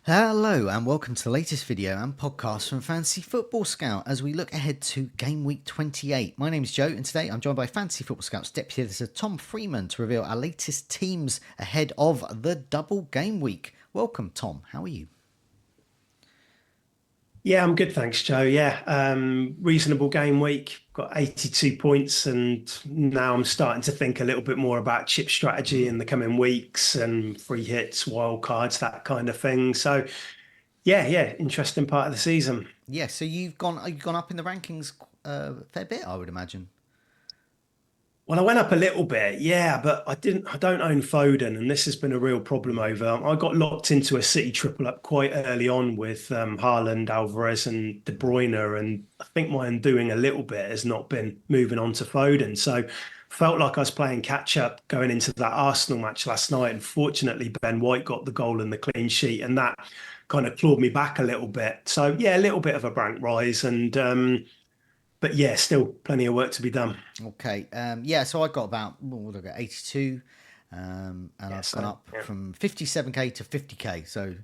Hello and welcome to the latest video and podcast from Fantasy Football Scout as we look ahead to Game Week 28. My name is Joe and today I'm joined by Fantasy Football Scout's Deputy Editor Tom Freeman to reveal our latest teams ahead of the Double Game Week. Welcome Tom, how are you? Yeah, I'm good, thanks, Joe. Yeah, reasonable game week. Got 82 points, and now I'm starting to think a little bit more about chip strategy in the coming weeks and free hits, wild cards, that kind of thing. So, yeah, interesting part of the season. Yeah, so you've gone up in the rankings a fair bit, I would imagine. Well, I went up a little bit, yeah, but I don't own Foden, and this has been a real problem over. I got locked into a City triple up quite early on with Haaland, Alvarez, and De Bruyne, and I think my undoing a little bit has not been moving on to Foden. So felt like I was playing catch up going into that Arsenal match last night. And fortunately, Ben White got the goal and the clean sheet, and that kind of clawed me back a little bit. So yeah, a little bit of a rank rise, and but yeah, still plenty of work to be done. Okay, yeah, so I got about, what did I get, 82, and Yeah, I've gone so up yeah. from 57k to 50k, so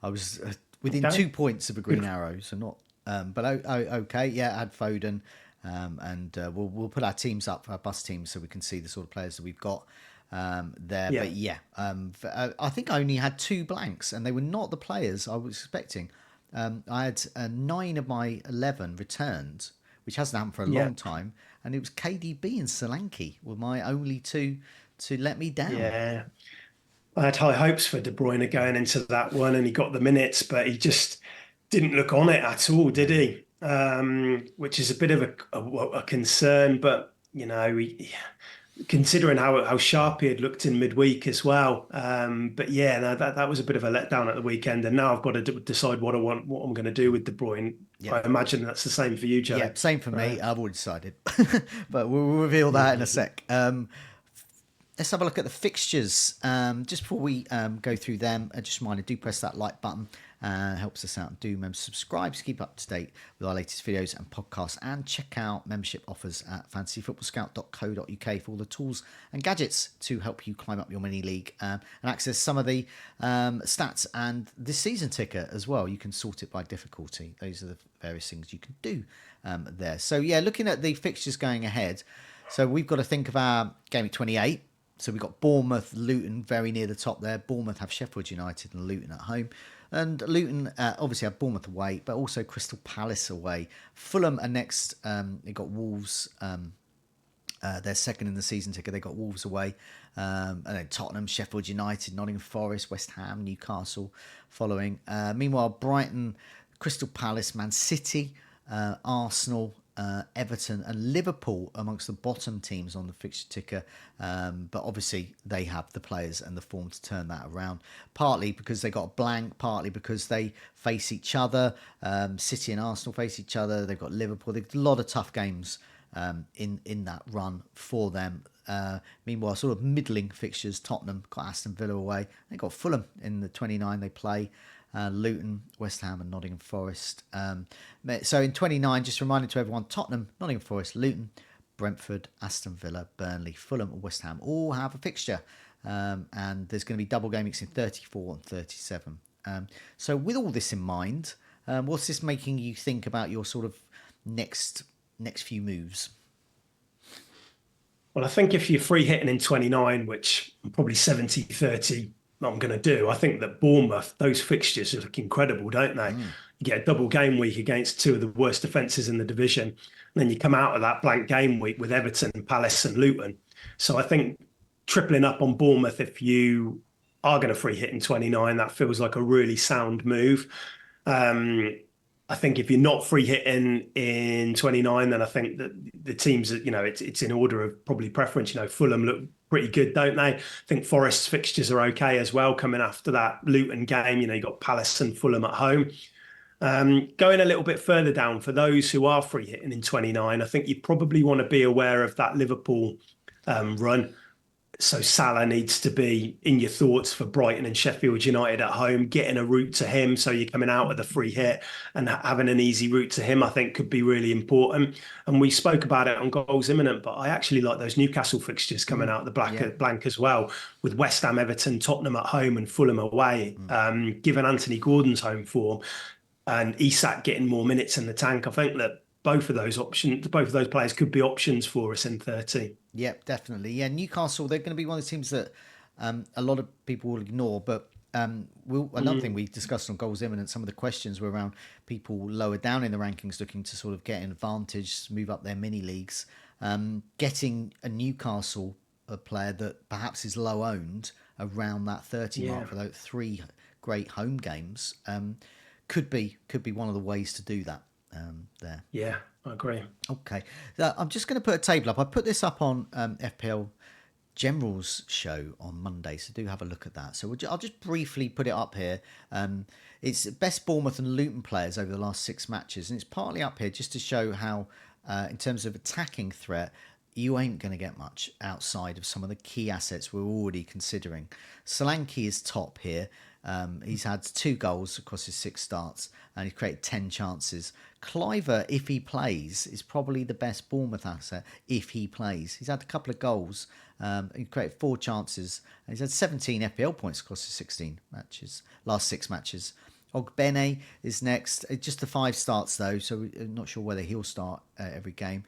I was within Okay. 2 points of a green Good. arrow, so not, but okay, yeah, I had Foden, and we'll put our teams up, our bus teams, so we can see the sort of players that we've got there, Yeah. but yeah, I think I only had two blanks, and they were not the players I was expecting. I had 9 of my 11 returned, which hasn't happened for a Yeah. long time. And it was KDB and Solanke were my only two to let me down. Yeah. I had high hopes for De Bruyne going into that one and he got the minutes, but he just didn't look on it at all, did No. he? Which is a bit of a concern, but considering how sharp he had looked in midweek as well. But yeah, no, that was a bit of a letdown at the weekend, and now I've got to decide what I'm going to do with De Bruyne. Yep. I imagine that's the same for you, Joe, Yep. Same for me. right? I've already decided, but we'll reveal that in a Mhm. sec. Let's have a look at the fixtures. Just before we go through them, just a reminder, do press that like button. Helps us out. Do remember to subscribe to keep up to date with our latest videos and podcasts. And check out membership offers at fantasyfootballscout.co.uk for all the tools and gadgets to help you climb up your mini league and access some of the stats and this season ticker as well. You can sort it by difficulty. Those are the various things you can do there. So, yeah, looking at the fixtures going ahead. So, we've got to think of our game at 28. So we've got Bournemouth, Luton very near the top there. Bournemouth have Sheffield United and Luton at home. And Luton obviously have Bournemouth away, but also Crystal Palace away. Fulham are next. They've got Wolves. They're second in the season ticket. They've got Wolves away. And then Tottenham, Sheffield United, Nottingham Forest, West Ham, Newcastle following. Meanwhile, Brighton, Crystal Palace, Man City, Arsenal, Everton and Liverpool amongst the bottom teams on the fixture ticker. But obviously they have the players and the form to turn that around. Partly because they got a blank, partly because they face each other. City and Arsenal face each other. They've got Liverpool. There's a lot of tough games in that run for them. Meanwhile, sort of middling fixtures, Tottenham got Aston Villa away. They got Fulham in the 29 they play. Luton, West Ham and Nottingham Forest. So in 29, just a reminder to everyone, Tottenham, Nottingham Forest, Luton, Brentford, Aston Villa, Burnley, Fulham and West Ham all have a fixture. And there's going to be double game weeks in 34 and 37. So with all this in mind, what's this making you think about your sort of next few moves? Well, I think if you're free hitting in 29, which I'm probably 70-30, I'm going to do, I think that Bournemouth, those fixtures look incredible, don't they? You get a double game week against two of the worst defences in the division. And then you come out of that blank game week with Everton, Palace, and Luton. So I think tripling up on Bournemouth, if you are going to free hit in 29, that feels like a really sound move. Um, I think if you're not free hitting in 29, then I think that the teams that, it's in order of probably preference. Fulham look pretty good, don't they? I think Forest's fixtures are okay as well coming after that Luton game. You got Palace and Fulham at home. Going a little bit further down, for those who are free hitting in 29, I think you probably want to be aware of that Liverpool run. So Salah needs to be in your thoughts for Brighton and Sheffield United at home. Getting a route to him, so you're coming out of the free hit and having an easy route to him, I think could be really important. And we spoke about it on Goals Imminent, but I actually like those Newcastle fixtures coming out of the blank as well, with West Ham, Everton, Tottenham at home and Fulham away. Given Anthony Gordon's home form and Isak getting more minutes in the tank, I think that both of those players could be options for us in 30. Yep, definitely. Yeah, Newcastle, they're going to be one of the teams that a lot of people will ignore. But another thing we discussed on Goals Imminent, some of the questions were around people lower down in the rankings looking to sort of get an advantage, move up their mini leagues. Getting a Newcastle a player that perhaps is low owned around that 30 mark for those 3 great home games could be one of the ways to do that there. Yeah, I agree. Okay. I'm just going to put a table up. I put this up on FPL General's show on Monday, so do have a look at that. So I'll just briefly put it up here. It's best Bournemouth and Luton players over the last 6 matches, and it's partly up here just to show how, in terms of attacking threat, you ain't going to get much outside of some of the key assets we're already considering. Solanke is top here. He's had 2 goals across his 6 starts and he's created 10 chances. Cliver, if he plays, is probably the best Bournemouth asset if he plays. He's had a couple of goals. He created 4 chances and he's had 17 FPL points across his 16 matches, last 6 matches. Ogbene is next. Just the 5 starts though, so I'm not sure whether he'll start every game.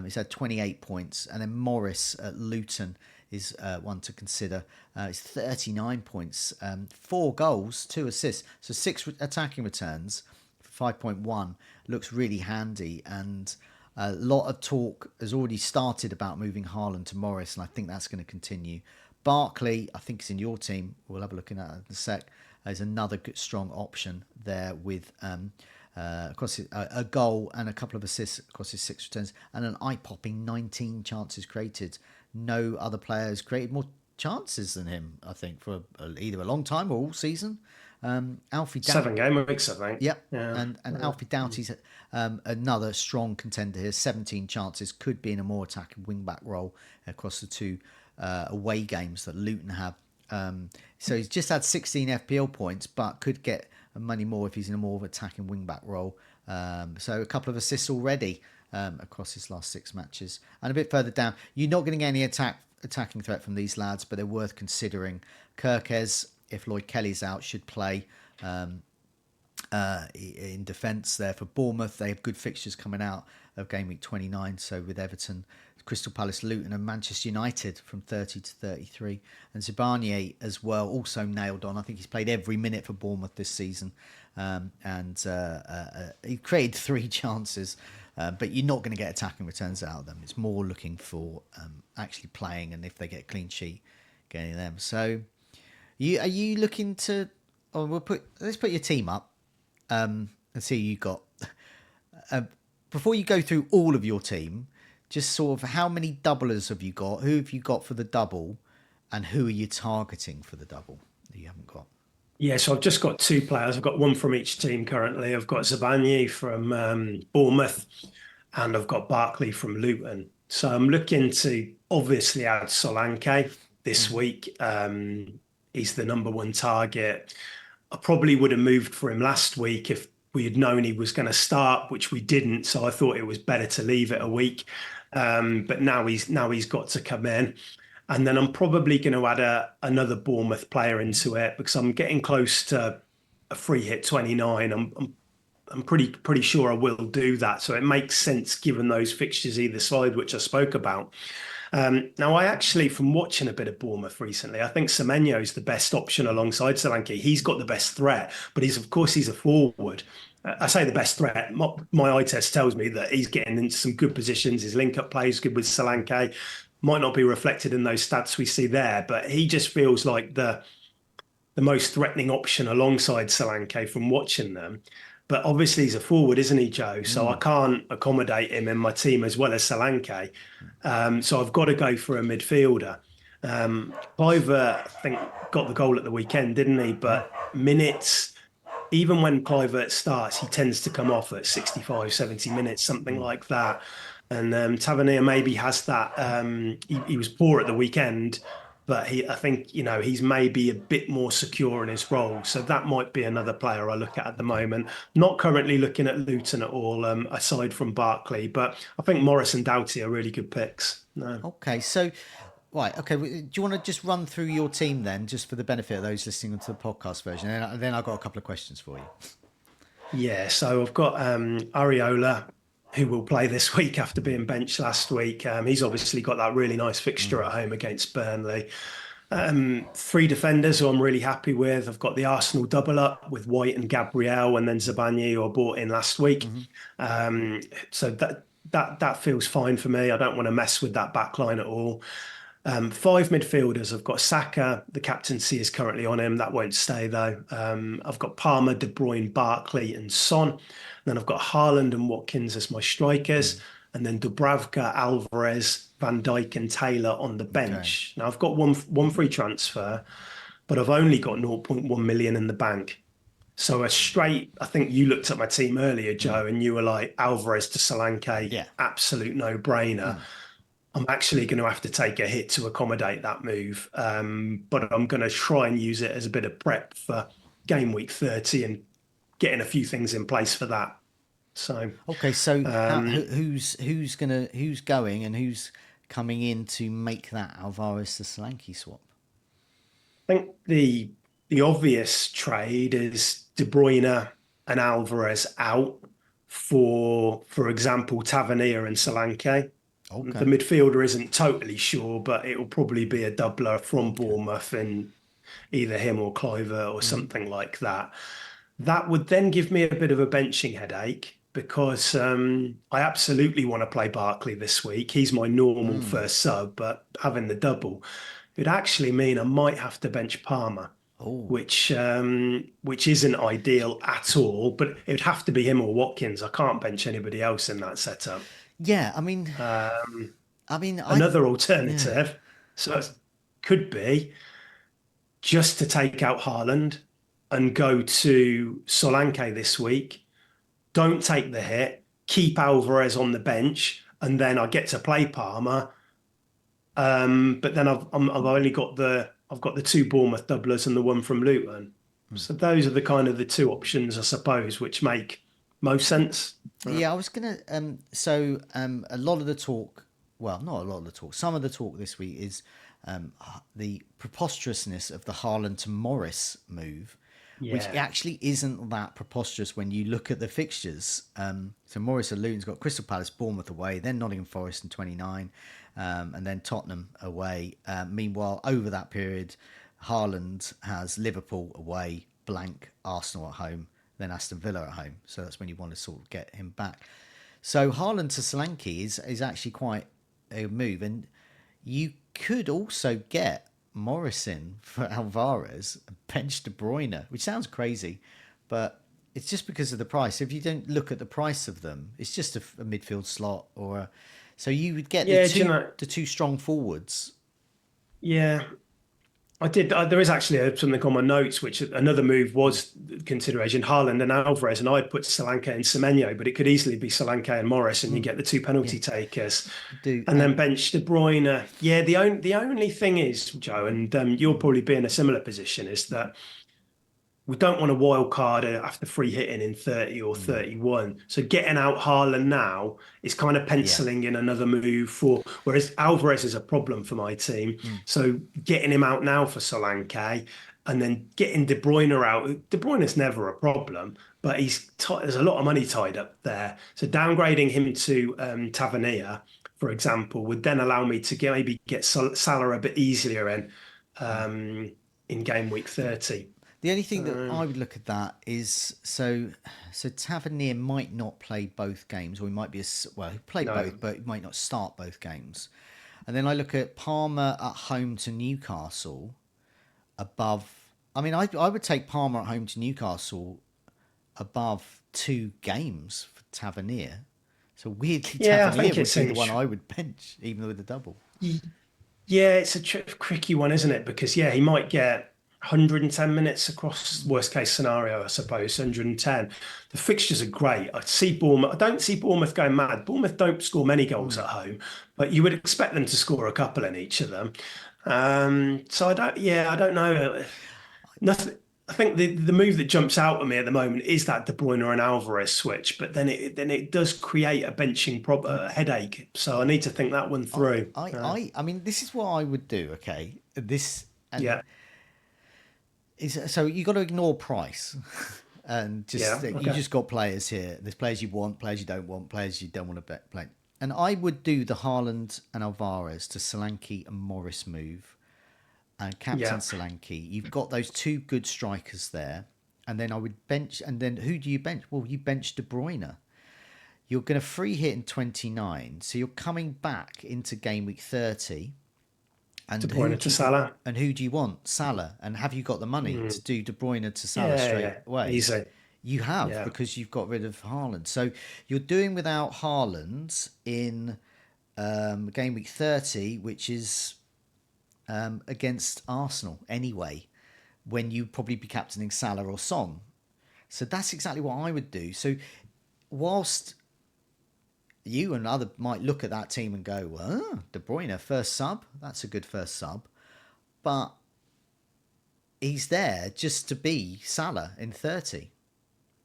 He's had 28 points. And then Morris at Luton is one to consider. It's 39 points, 4 goals, 2 assists. So 6 attacking returns for 5.1 looks really handy. And a lot of talk has already started about moving Haaland to Morris, and I think that's going to continue. Barkley, I think, is in your team. We'll have a look at that in a sec. Is another good, strong option there with across a goal and a couple of assists across his 6 returns and an eye-popping 19 chances created. No other players created more chances than him, I think, for either a long time or all season. Alfie 7 game weeks, I think. Yep. Yeah. And Alfie Doughty's another strong contender here. 17 chances, could be in a more attacking wing-back role across the 2 away games that Luton have. So he's just had 16 FPL points, but could get money more if he's in a more of attacking wing-back role. So a couple of assists already across his last 6 matches. And a bit further down, you're not getting any attacking threat from these lads, but they're worth considering. Kirkes, if Lloyd Kelly's out, should play in defence there for Bournemouth. They have good fixtures coming out of game week 29. So with Everton, Crystal Palace, Luton and Manchester United from 30 to 33. And Zibarnier as well, also nailed on. I think he's played every minute for Bournemouth this season. He created 3 chances, but you're not going to get attacking returns out of them. It's more looking for actually playing, and if they get a clean sheet, getting them. So are you looking to... Oh, let's put your team up and see who you got. Before you go through all of your team, just sort of how many doublers have you got? Who have you got for the double? And who are you targeting for the double that you haven't got? Yeah, so I've just got 2 players. I've got one from each team currently. I've got Zabani from Bournemouth and I've got Barkley from Luton. So I'm looking to obviously add Solanke this week. He's the number 1 target. I probably would have moved for him last week if we had known he was going to start, which we didn't. So I thought it was better to leave it a week. But now he's got to come in. And then I'm probably going to add another Bournemouth player into it because I'm getting close to a free hit 29. I'm pretty sure I will do that. So it makes sense given those fixtures either side, which I spoke about. Now, I actually, from watching a bit of Bournemouth recently, I think Semenyo is the best option alongside Solanke. He's got the best threat, but he's a forward. I say the best threat. My eye test tells me that he's getting into some good positions. His link-up play is good with Solanke. Might not be reflected in those stats we see there, but he just feels like the most threatening option alongside Solanke from watching them. But obviously he's a forward, isn't he, Joe? So I can't accommodate him in my team as well as Solanke. So I've got to go for a midfielder. Kluivert, I think, got the goal at the weekend, didn't he? But minutes, even when Kluivert starts, he tends to come off at 65, 70 minutes, something like that. And Tavernier maybe has that. He was poor at the weekend, but I think, he's maybe a bit more secure in his role. So that might be another player I look at the Okay. moment. Not currently looking at Luton at all, aside from Barkley, but I think Morris and Doughty are really good picks. No. Okay. So, right. Okay. Do you want to just run through your team then, just for the benefit of those listening to the podcast version? And then I've got a couple of questions for you. Yeah, so I've got Ariola, who will play this week after being benched last week. He's obviously got that really nice fixture at home against Burnley. Three defenders who I'm really happy with. I've got the Arsenal double up with White and Gabriel, and then Zabani, who I bought in last week. Mm-hmm. So that feels fine for me. I don't want to mess with that back line at all. Five midfielders. I've got Saka. The captaincy is currently on him. That won't stay though. I've got Palmer, De Bruyne, Barkley, and Son. Then I've got Haaland and Watkins as my strikers, and then Dubravka, Alvarez, Van Dijk, and Taylor on the Okay. bench. Now I've got one free transfer, but I've only got zero point 0.1 million in the bank. So a straight, I think you looked at my team earlier, Joe, and you were like Alvarez to Solanke, Yeah. absolute no-brainer. I'm actually going to have to take a hit to accommodate that move. But I'm going to try and use it as a bit of prep for game week 30 and getting a few things in place for that. So Okay. So, who's going and who's coming in to make that Alvarez to Solanke swap? I think the obvious trade is De Bruyne and Alvarez out for example, Tavernier and Solanke. The Okay. midfielder isn't totally sure, but it will probably be a doubler from Okay. Bournemouth and either him or Cliver or something like that. That would then give me a bit of a benching headache because I absolutely want to play Barkley this week. He's my normal first sub, but having the double, it would actually mean I might have to bench Palmer, Oh. which isn't ideal at all. But it would have to be him or Watkins. I can't bench anybody else in that setup. Yeah. I. Another Yeah. alternative, so it could be just to take out Haaland and go to Solanke this week. Don't take the hit. Keep Alvarez on the bench, and then I get to play Palmer. But then I've only got the two Bournemouth doublers and the one from Luton. So those are the kind of the two options, I suppose, which make most sense. Yeah, I was gonna. A lot of the talk, well, not a lot of the talk. Some of the talk this week is the preposterousness of the Haaland to Morris move, which Yeah. actually isn't that preposterous when you look at the fixtures. So Morris and Luton's got Crystal Palace, Bournemouth away, then Nottingham Forest in 29, and then Tottenham away. Meanwhile, over that period, Haaland has Liverpool away, blank, Arsenal at home, then Aston Villa at home. So that's when you want to sort of get him back. So Haaland to Solanke is actually quite a move. And you could also get Morrison for Alvarez, bench De Bruyne, which sounds crazy, but it's just because of the price. If you don't look at the price of them, it's just a midfield slot so you would get Yeah, do you know? the two strong forwards. Yeah, I did. There is actually something on my notes, which another move was consideration Haaland and Alvarez, and I'd put Solanke and Semenyo, but it could easily be Solanke and Morris, and you get the two Yeah, penalty takers, do and then bench De Bruyne. Yeah, the only thing is, Joe, and you'll probably be in a similar position, is that we don't want a wild card after free hitting in 30 or 31. So getting out Haaland now is kind of yeah. penciling in another move whereas Alvarez is a problem for my team. So getting him out now for Solanke and then getting De Bruyne out. De Bruyne is never a problem, but there's a lot of money tied up there. So downgrading him to Tavernier, for example, would then allow me to maybe get Salah a bit easier in game week 30. The only thing that I would look at that is so Tavernier might not play both games, or he might be he played No. both, but he might not start both games. And then I look at Palmer at home to Newcastle above. I mean, I would take Palmer at home to Newcastle above 2 games for Tavernier. So weirdly, Yeah, I Tavernier think would it's be the one I would bench, even with a double. yeah, it's a tricky one, isn't it? Because yeah, he might get 110 minutes across worst case scenario, I suppose, 110. The fixtures are great. I don't see Bournemouth going mad. Bournemouth don't score many goals at home, but you would expect them to score a couple in each of them. So I don't know. Nothing. I think the move that jumps out at me at the moment is that De Bruyne and Alvarez switch, but then it does create a benching headache. So I need to think that one through. I mean, this is what I would do. Okay, this and Yeah, is so you got to ignore price, and just yeah, think you okay, just got players here. There's players you want, players you don't want, players you don't want to bet play. And I would do the Haaland and Alvarez to Solanke and Morris move, and captain yeah. Solanke. You've got those two good strikers there, and then I would bench. And then who do you bench? Well, you bench De Bruyne. You're going to free hit in 29, so you're coming back into game week 30. De And Bruyne to Salah. who do you want? Salah. And have you got the money to Mm. do De Bruyne to Salah Yeah, straight yeah, away? easy. You have, Yeah, because you've got rid of Haaland. So you're doing without Haaland in game week 30, which is against Arsenal anyway, when you probably be captaining Salah or Son. So that's exactly what I would do. So whilst you and other might look at that team and go, well, De Bruyne, first sub, that's a good first sub. But he's there just to be Salah in 30.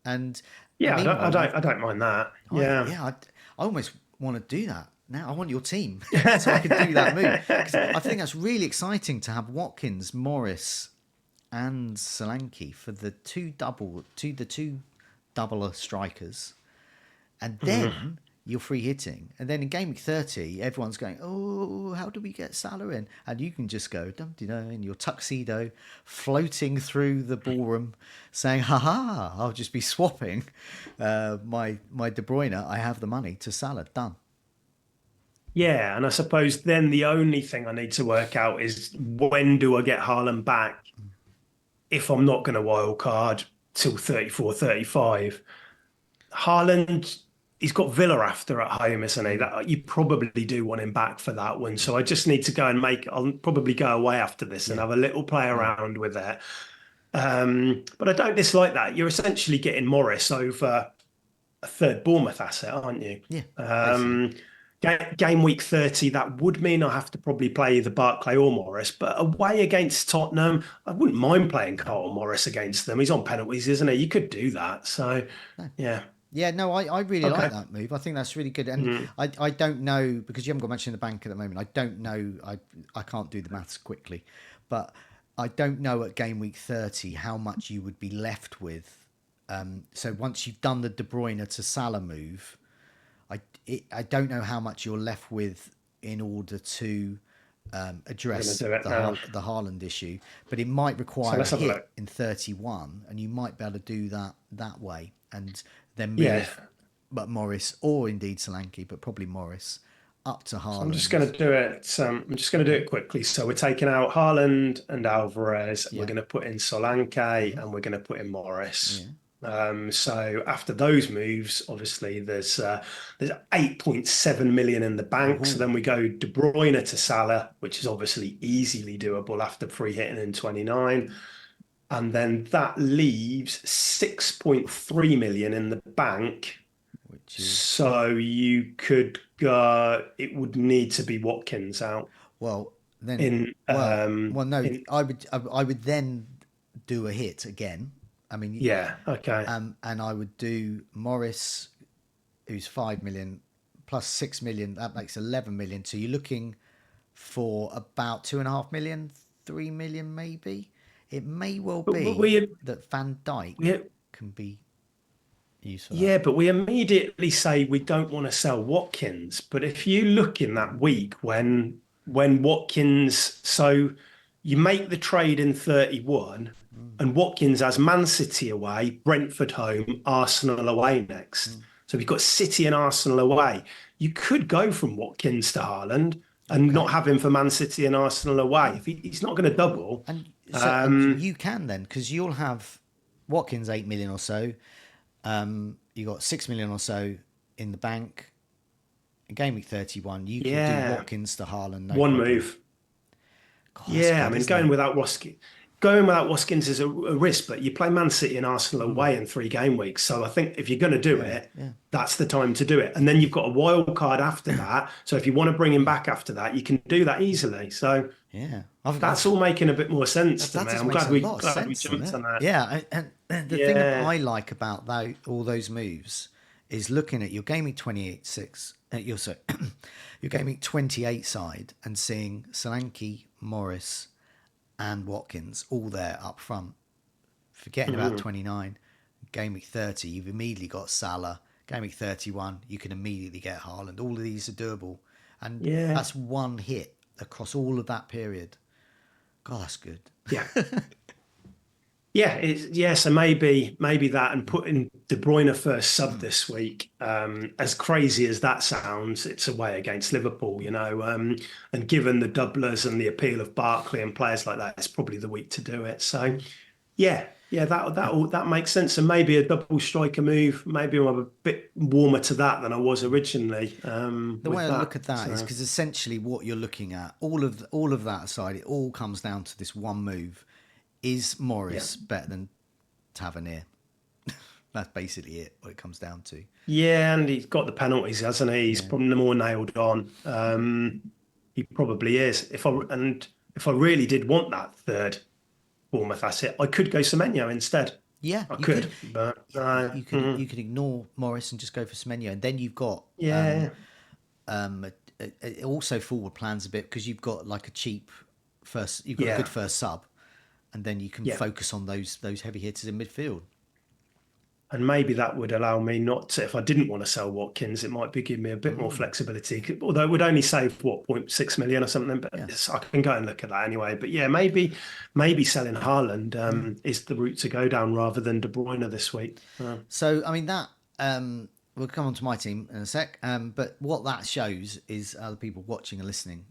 And yeah. meanwhile, I don't mind that. Yeah. I almost want to do that. Now I want your team so I could do that move. Because I think that's really exciting to have Watkins, Morris, and Solanke for the two doubler strikers. And then you're free hitting. And then in game week 30, everyone's going, oh, how do we get Salah in? And you can just go, in your tuxedo, floating through the ballroom, saying, ha, I'll just be swapping my De Bruyne. I have the money to Salah. Done. Yeah, and I suppose then the only thing I need to work out is when do I get Haaland back if I'm not going to wild card till 34, 35. Haaland, he's got Villa after at home, isn't he? That you probably do want him back for that one. So I just need to go and I'll probably go away after this and Yeah. have a little play Yeah. around with it. But I don't dislike that. You're essentially getting Morris over a third Bournemouth asset, aren't you? Yeah. Basically. Game week 30, that would mean I have to probably play either Barclay or Morris. But away against Tottenham, I wouldn't mind playing Carl Morris against them. He's on penalties, isn't he? You could do that. So, yeah. Yeah, no, I really like Okay. that move. I think that's really good. And Mm. I don't know, because you haven't got much in the bank at the moment. I don't know. I can't do the maths quickly. But I don't know at game week 30 how much you would be left with. So once you've done the De Bruyne to Salah move, I don't know how much you're left with in order to address I'm going to do it now. The Haaland issue. But it might So require a let's have a hit look. in 31, and you might be able to do that way. And then Yeah. move, but Morris or indeed Solanke, but probably Morris up to So I'm just Haaland. going to do it. I'm just going to do it quickly. So we're taking out Haaland and Alvarez, and we're Yeah, going to put in Solanke, and we're going to put in Morris. yeah. So after those moves, obviously there's 8.7 million in the bank. So Ooh, then we go De Bruyne to Salah, which is obviously easily doable after free hitting in 29. And then that leaves 6.3 million in the bank. which is So you could go, it would need to be Watkins out well then. in Well, no, in I would then do a hit again. I mean, yeah, okay. and I would do Morris, who's 5 million plus 6 million. That makes 11 million. So you're looking for about 2.5 million, 3 million maybe. It may well But be that Van Dijk we can be used for that. yeah, but we immediately say we don't want to sell Watkins. But if you look in that week when Watkins, so you make the trade in 31, and Watkins has Man City away, Brentford home, Arsenal away next. So we've got City and Arsenal away. You could go from Watkins to Haaland and not Okay. have him for Man City and Arsenal away. If he's not going to double, And you can then, because you'll have Watkins 8 million or so. You got 6 million or so in the bank. In game week 31, you could do yeah, Watkins to Haaland, no one problem. move. God, that's Yeah, I good, mean, isn't going it? without Roski. going without Watkins is a risk, but you play Man City and Arsenal away in 3 game weeks. So I think if you're going to do it, that's the time to do it. And then you've got a wild card after that. So if you want to bring him back after that, you can do that easily. So Yeah, that's all making a bit more sense to that me. just I'm makes glad a we lot of glad we sense, doesn't jumped it? on that. Yeah, and the thing I like about all those moves is looking at your gaming 28-6, your gaming 28 side, and seeing Solanke, Morris, and Watkins all there up front. Forgetting about 29, game week 30, you've immediately got Salah. Game week 31, you can immediately get Haaland. All of these are doable, and Yeah. that's one hit across all of that period. God, that's good. Yeah. Yeah, so maybe that, and putting De Bruyne first sub this week, as crazy as that sounds, it's away against Liverpool, and given the doublers and the appeal of Barkley and players like that, it's probably the week to do it. So that makes sense, and maybe a double striker move. Maybe I'm a bit warmer to that than I was originally. The way I look at that is because essentially what you're looking at, all of that aside, it all comes down to this one move. Is Morris better than Tavernier? That's basically it, what it comes down to. Yeah, and he's got the penalties, hasn't he? He's probably more nailed on. He probably is. If I really did want that third Bournemouth asset, I could go Semenyo instead. Yeah, I could, but no. you could ignore Morris and just go for Semenyo, and then you've got Yeah, also forward plans a bit because you've got like a cheap first, you've got a good first sub, and then you can focus on those heavy hitters in midfield. And maybe that would allow me not to, if I didn't want to sell Watkins, it might be give me a bit more flexibility. Although it would only save what, 0.6 million or something, but I can go and look at that anyway. But yeah, maybe selling Haaland is the route to go down rather than De Bruyne this week. So I mean that we'll come on to my team in a sec. But what that shows is other people watching and listening.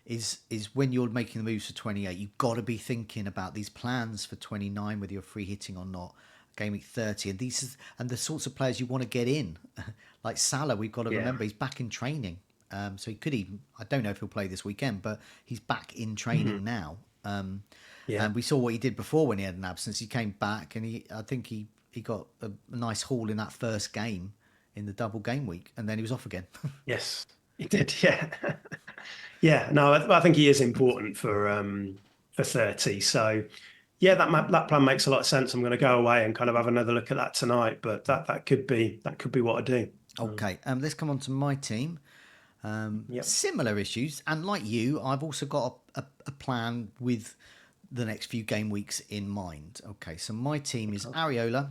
Is when you're making the moves for 28, you've got to be thinking about these plans for 29, whether you're free hitting or not. Game week 30, and the sorts of players you want to get in, like Salah. We've got to remember he's back in training, so he could even. I don't know if he'll play this weekend, but he's back in training now. And we saw what he did before when he had an absence. He came back, and I think he got a nice haul in that first game in the double game week, and then he was off again. Yes, he did. Yeah, yeah. No, I think he is important for 30. So. Yeah, that plan makes a lot of sense. I'm going to go away and kind of have another look at that tonight. But that could be what I do. Okay, let's come on to my team. Similar issues, and like you, I've also got a plan with the next few game weeks in mind. Okay, so my team is Areola,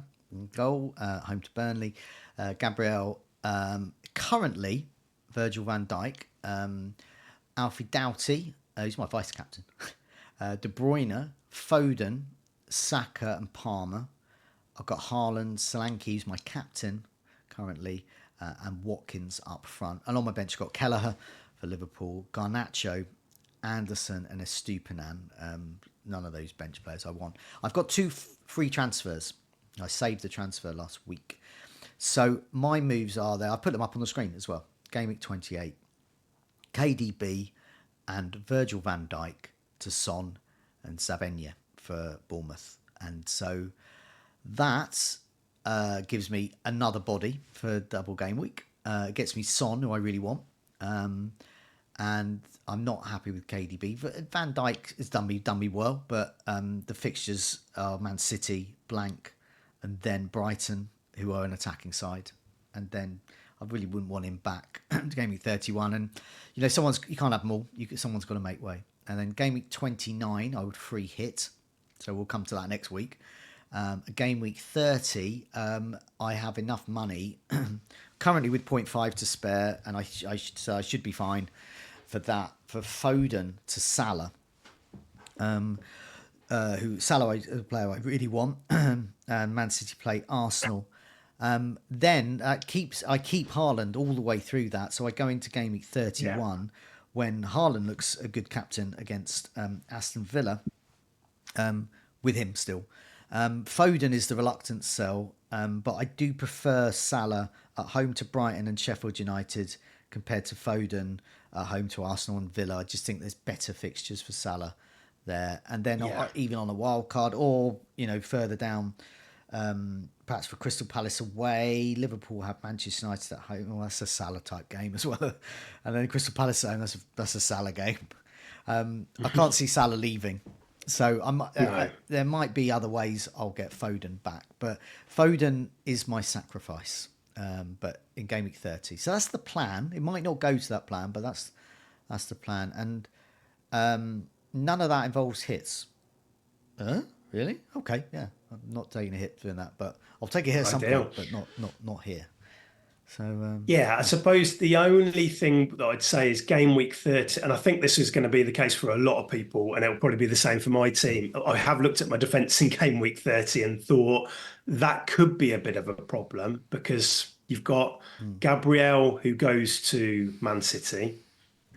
goal, home to Burnley, Gabriel, currently Virgil van Dijk, Alfie Doughty, he's my vice captain, De Bruyne, Foden, Saka and Palmer. I've got Haaland, Solanke, who's my captain currently, and Watkins up front. And on my bench, I've got Kelleher for Liverpool, Garnacho, Anderson and Estupinan. None of those bench players I want. I've got 2 free transfers. I saved the transfer last week. So my moves are there. I put them up on the screen as well. Game week 28. KDB and Virgil van Dijk to Son and Savenya for Bournemouth. And so that gives me another body for double game week. It gets me Son, who I really want. And I'm not happy with KDB. Van Dijk has done me well, but the fixtures are Man City, blank, and then Brighton, who are an attacking side. And then I really wouldn't want him back to game week 31. And, you can't have them all. Someone's got to make way. And then game week 29, I would free hit. So we'll come to that next week. Game week 30, I have enough money, currently with 0.5 to spare, and I should be fine for that. For Foden to Salah, Salah is a player I really want, and Man City play Arsenal. Then I keep Haaland all the way through that. So I go into game week 31 when Haaland looks a good captain against Aston Villa, with him still. Foden is the reluctant sell, but I do prefer Salah at home to Brighton and Sheffield United compared to Foden at home to Arsenal and Villa. I just think there's better fixtures for Salah there, and then Yeah. even on a wild card, or further down, perhaps for Crystal Palace away. Liverpool have Manchester United at home. Well, that's a Salah type game as well, and then Crystal Palace at home. That's a Salah game. I can't see Salah leaving, so No. there might be other ways I'll get Foden back, but Foden is my sacrifice. But in game week 30, so that's the plan. It might not go to that plan, but that's the plan, and none of that involves hits. Really? Okay, yeah. I'm not taking a hit doing that, but I'll take a hit at some point, but not here. So Yeah, I suppose the only thing that I'd say is game week 30, and I think this is going to be the case for a lot of people, and it'll probably be the same for my team. I have looked at my defence in game week 30 and thought that could be a bit of a problem because you've got Gabriel who goes to Man City.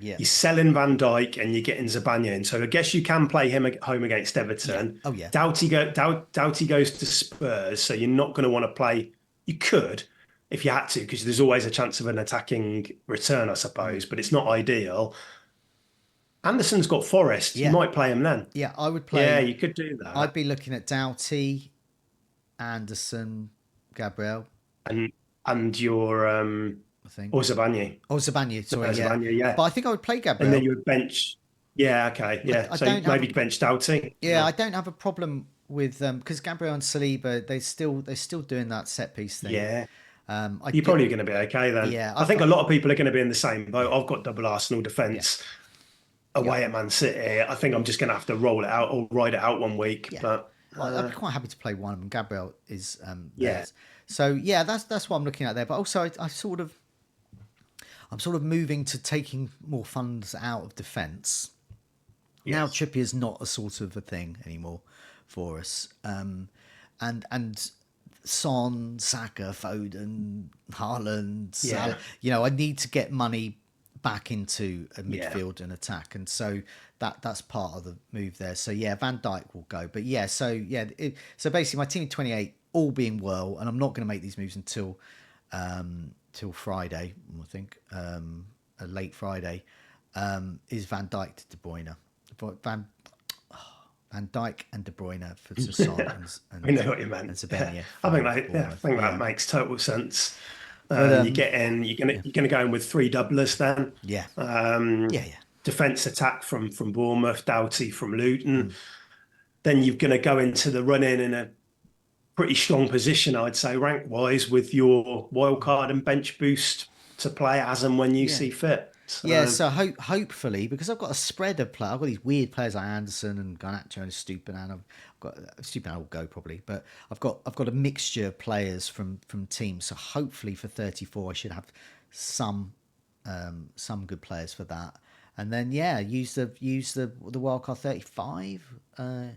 yeah, You're selling Van Dijk and you're getting Zabanya in. So I guess you can play him at home against Everton. Oh, yeah. Doughty goes to Spurs, so you're not going to want to play. You could if you had to, because there's always a chance of an attacking return, I suppose, but it's not ideal. Anderson's got Forest. Yeah. You might play him then. Yeah, I would play. Yeah, you could do that. I'd be looking at Doughty, Anderson, Gabriel, and your I think. or Zabanya. Oh, Zabanya, sorry, yeah. Zabanya, yeah. But I think I would play Gabriel. And then you would bench. Yeah, okay, yeah. I So don't maybe bench Doughty. Yeah, I don't have a problem with because Gabriel and Saliba, they're still doing that set piece thing. Yeah. You're probably going to be okay then. Yeah, I think a lot of people are going to be in the same boat. I've got double Arsenal defence away at Man City. I think I'm just going to have to roll it out or ride it out one week. Yeah. But I'd be quite happy to play one of them. Gabriel is Yeah. theirs. So yeah, that's what I'm looking at there. But also, I'm sort of moving to taking more funds out of defence. Now Trippier's not a sort of a thing anymore for us. And Son, Saka, Foden, Haaland, Salah. I need to get money back into a midfield and attack, and so that's part of the move there. So yeah, Van Dijk will go, but so basically my team 28 all being well, and I'm not going to make these moves until till Friday, I think, a late Friday, is Van Dijk to De Bruyne, Van Dijk and De Bruyne for Son and I know what you meant. And Zabenya. I think that makes total sense. You're gonna go in with three doublers then. Yeah. Defense attack from Bournemouth, Doughty from Luton. Then you're gonna go into the run in a pretty strong position, I'd say, rank wise, with your wild card and bench boost to play as and when you see fit. So hopefully, because I've got a spread of players, I've got these weird players like Anderson and Garnacho and Stupinan. I've got Stupinan will go probably, but I've got a mixture of players from teams. So hopefully for 34, I should have some good players for that, and then use the wildcard 35,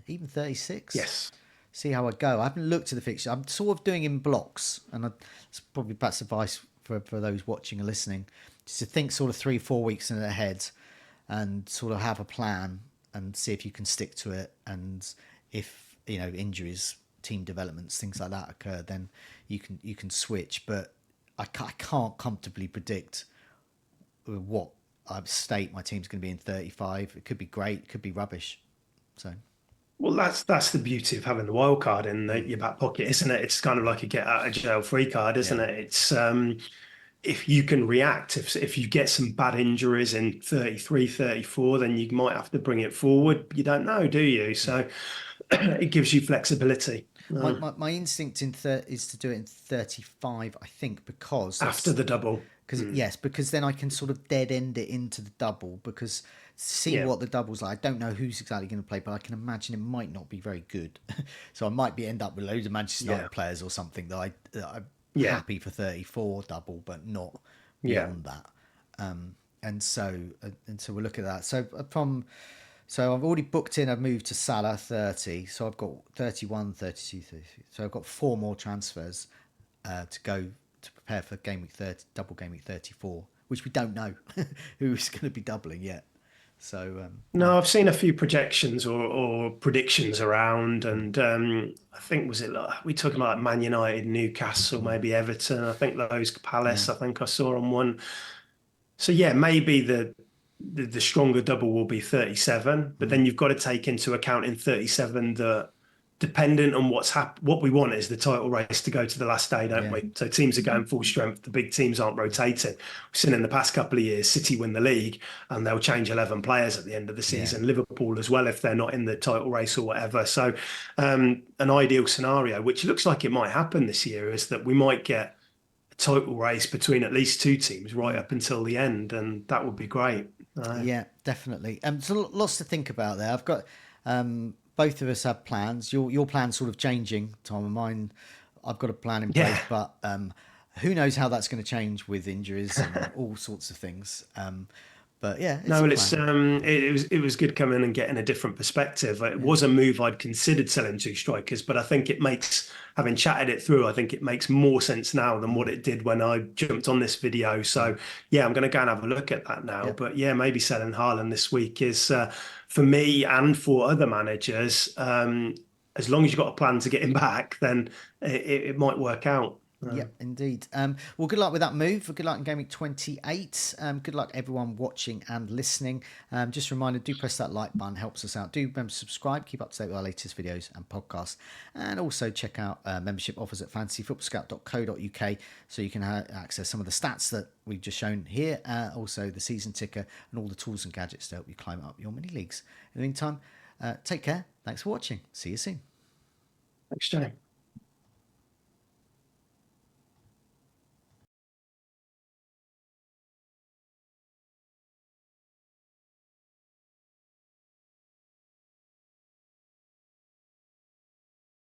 even 36. Yes. See how I go. I haven't looked at the fixture. I'm sort of doing in blocks, and it's probably perhaps advice for those watching and listening. Just to think sort of 3-4 weeks in ahead and sort of have a plan and see if you can stick to it. And if, injuries, team developments, things like that occur, then you can switch. But I can't comfortably predict what state my team's going to be in 35. It could be great, it could be rubbish. So. Well, that's the beauty of having the wild card in your back pocket, isn't it? It's kind of like a get out of jail free card, isn't it? It's if you can react, if you get some bad injuries in 33, 34, then you might have to bring it forward. You don't know, do you? So it gives you flexibility. My instinct is to do it in 35, I think, because after the double. Because then I can sort of dead end it into the double, because what the double's like. I don't know who's exactly going to play, but I can imagine it might not be very good. So I might end up with loads of Manchester United players or something that I'm happy for 34 double, but not beyond that. And so we'll look at that. So I've already booked in a move to Salah 30. So I've got 31, 32, 33. So I've got 4 more transfers to go to prepare for game week 30, double game week 34, which we don't know who's going to be doubling yet. So no, I've seen a few projections or predictions around, and I think we talking about Man United, Newcastle, maybe Everton. I think those Palace. I think I saw on one. So maybe the stronger double will be 37, but then you've got to take into account in 37 that dependent on what we want is the title race to go to the last day, don't Yeah. we? So teams are going full strength. The big teams aren't rotating. We've seen in the past couple of years, City win the league and they'll change 11 players at the end of the season. Yeah. Liverpool as well, if they're not in the title race or whatever. So an ideal scenario, which looks like it might happen this year, is that we might get a title race between at least two teams right up until the end, and that would be great. Yeah, definitely. So lots to think about there. I've got both of us have plans. Your plan's sort of changing, Tom, and mine. I've got a plan in place, Yeah. but who knows how that's going to change with injuries and all sorts of things. But yeah, it's No, a well, plan. it was good coming and getting a different perspective. It was a move I'd considered selling two strikers, but I think it makes, having chatted it through, I think it makes more sense now than what it did when I jumped on this video. So yeah, I'm going to go and have a look at that now. Yeah. But yeah, maybe selling Haaland this week is for me and for other managers. As long as you've got a plan to get him back, then it might work out. Yep, indeed. Well, good luck with that move. Good luck in Gaming 28. Good luck everyone watching and listening. Just a reminder, do press that like button, helps us out. Do remember to subscribe, keep up to date with our latest videos and podcasts. And also check out membership offers at fantasyfootballscout.co.uk so you can access some of the stats that we've just shown here. Also the season ticker and all the tools and gadgets to help you climb up your mini leagues. In the meantime, take care. Thanks for watching. See you soon. Thanks, Jay.